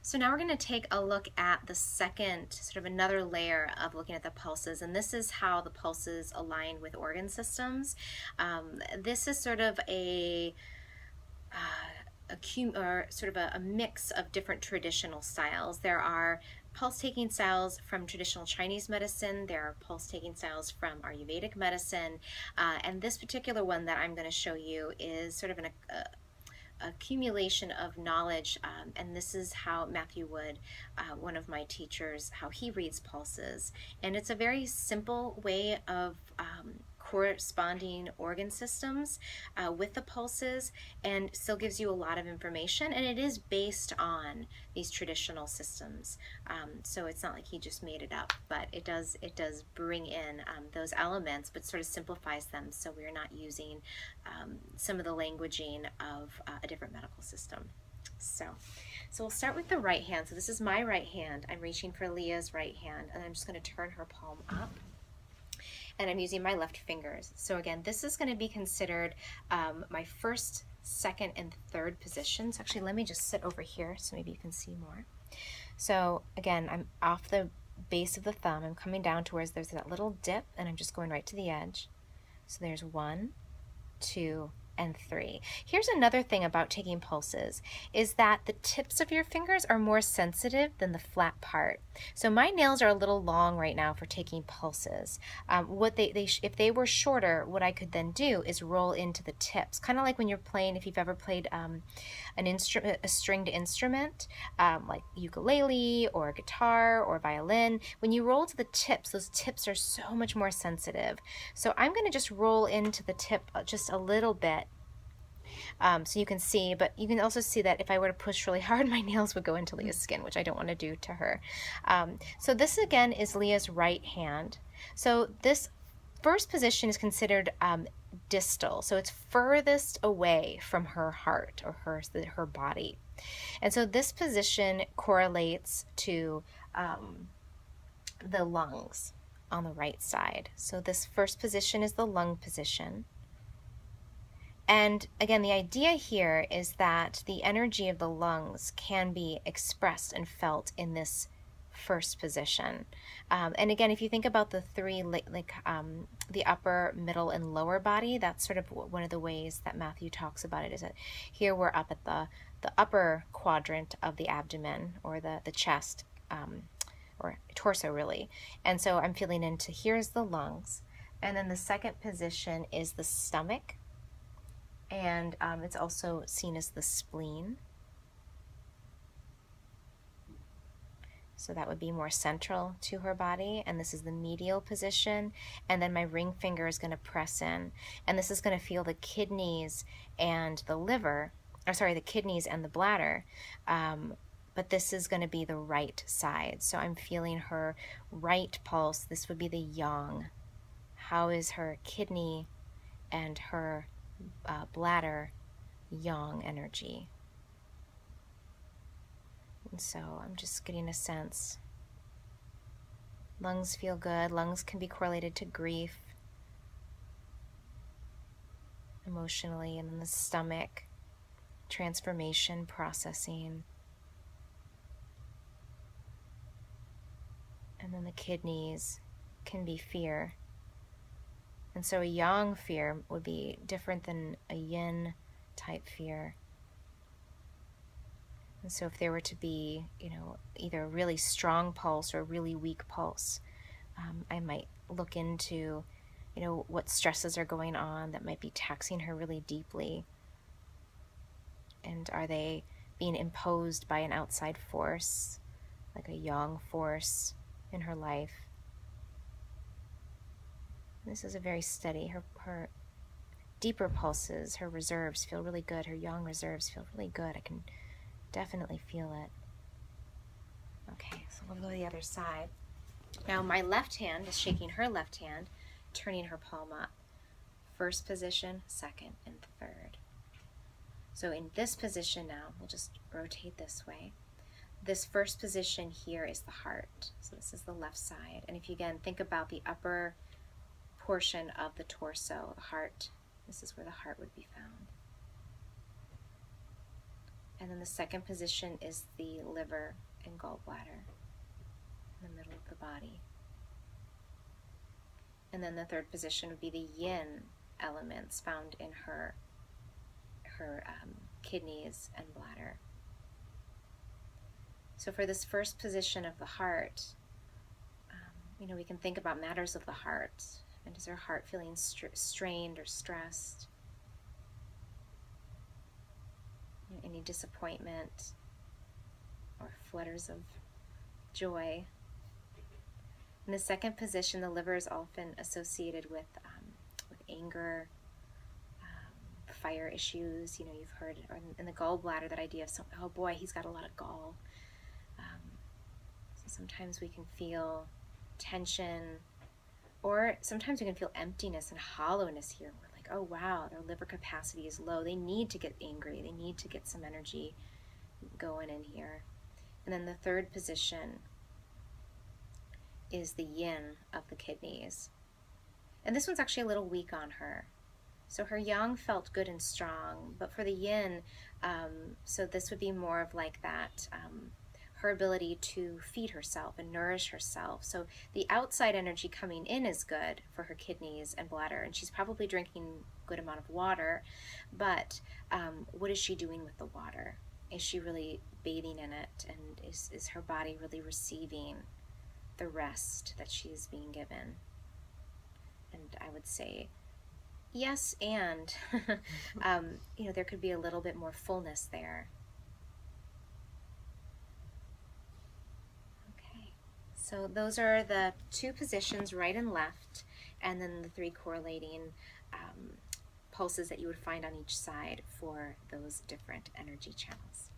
So now we're going to take a look at the second, sort of another layer of looking at the pulses, and this is how the pulses align with organ systems. This is sort of a mix of different traditional styles. There are pulse-taking styles from traditional Chinese medicine. There are pulse-taking styles from Ayurvedic medicine, and this particular one that I'm going to show you is sort of an accumulation of knowledge, and this is how Matthew Wood, one of my teachers, how he reads pulses. And it's a very simple way of corresponding organ systems with the pulses, and still gives you a lot of information, and it is based on these traditional systems. So it's not like he just made it up, but it does bring in those elements, but sort of simplifies them, so we're not using some of the languaging of a different medical system. So we'll start with the right hand. So this is my right hand. I'm reaching for Leah's right hand, and I'm just going to turn her palm up, and I'm using my left fingers. So again, this is going to be considered my first, second, and third positions. Actually, let me just sit over here so maybe you can see more. So again, I'm off the base of the thumb. I'm coming down to where there's that little dip, and I'm just going right to the edge. So there's 1, 2, and 3. Here's another thing about taking pulses, is that the tips of your fingers are more sensitive than the flat part. So my nails are a little long right now for taking pulses. If they were shorter, what I could then do is roll into the tips, kind of like when you're playing, if you've ever played a stringed instrument, like ukulele or guitar or violin. When you roll to the tips, those tips are so much more sensitive. So I'm going to just roll into the tip just a little bit, so you can see, but you can also see that if I were to push really hard, my nails would go into Leah's skin, which I don't want to do to her. So this again is Leah's right hand. So this first position is considered distal, so it's furthest away from her heart or her body. And so this position correlates to the lungs on the right side. So this first position is the lung position. And again, the idea here is that the energy of the lungs can be expressed and felt in this first position. And again, if you think about the three, the upper, middle, and lower body, that's sort of one of the ways that Matthew talks about it, is that here we're up at the upper quadrant of the abdomen, or the chest, or torso really. And so I'm feeling into, here's the lungs. And then the second position is the stomach. And it's also seen as the spleen. So that would be more central to her body, and this is the medial position, and then my ring finger is going to press in, and this is going to feel the kidneys and the liver, or sorry, the kidneys and the bladder, but this is going to be the right side. So I'm feeling her right pulse. This would be the yang. How is her kidney and her bladder yang energy? And so I'm just getting a sense. Lungs feel good. Lungs can be correlated to grief, emotionally, and then the stomach, transformation, processing, and then the kidneys can be fear. And so a yang fear would be different than a yin type fear. And so if there were to be, either a really strong pulse or a really weak pulse, I might look into, what stresses are going on that might be taxing her really deeply. And are they being imposed by an outside force, like a yang force in her life? This is a very steady, her deeper pulses, her reserves feel really good. Her yang reserves feel really good. I can definitely feel it. Okay, so we'll go to the other side. Now my left hand is shaking her left hand, turning her palm up. First position, second, and third. So in this position now, we'll just rotate this way. This first position here is the heart. So this is the left side. And if you again think about the upper portion of the torso, the heart, this is where the heart would be found. And then the second position is the liver and gallbladder in the middle of the body. And then the third position would be the yin elements found in her kidneys and bladder. So for this first position of the heart, we can think about matters of the heart. And is her heart feeling strained or stressed? Any disappointment or flutters of joy? In the second position, the liver is often associated with anger, fire issues. You've heard, or in the gallbladder, that idea of, oh boy, he's got a lot of gall. So sometimes we can feel tension, or sometimes we can feel emptiness and hollowness here. We're like, oh wow, their liver capacity is low. They need to get angry. They need to get some energy going in here. And then the third position is the yin of the kidneys. And this one's actually a little weak on her. So her yang felt good and strong, but for the yin, so this would be more of like that, her ability to feed herself and nourish herself. So the outside energy coming in is good for her kidneys and bladder, and she's probably drinking a good amount of water, but what is she doing with the water? Is she really bathing in it, and is her body really receiving the rest that she is being given? And I would say yes, and there could be a little bit more fullness there. Okay, so those are the two positions, right and left, and then the three correlating pulses that you would find on each side for those different energy channels.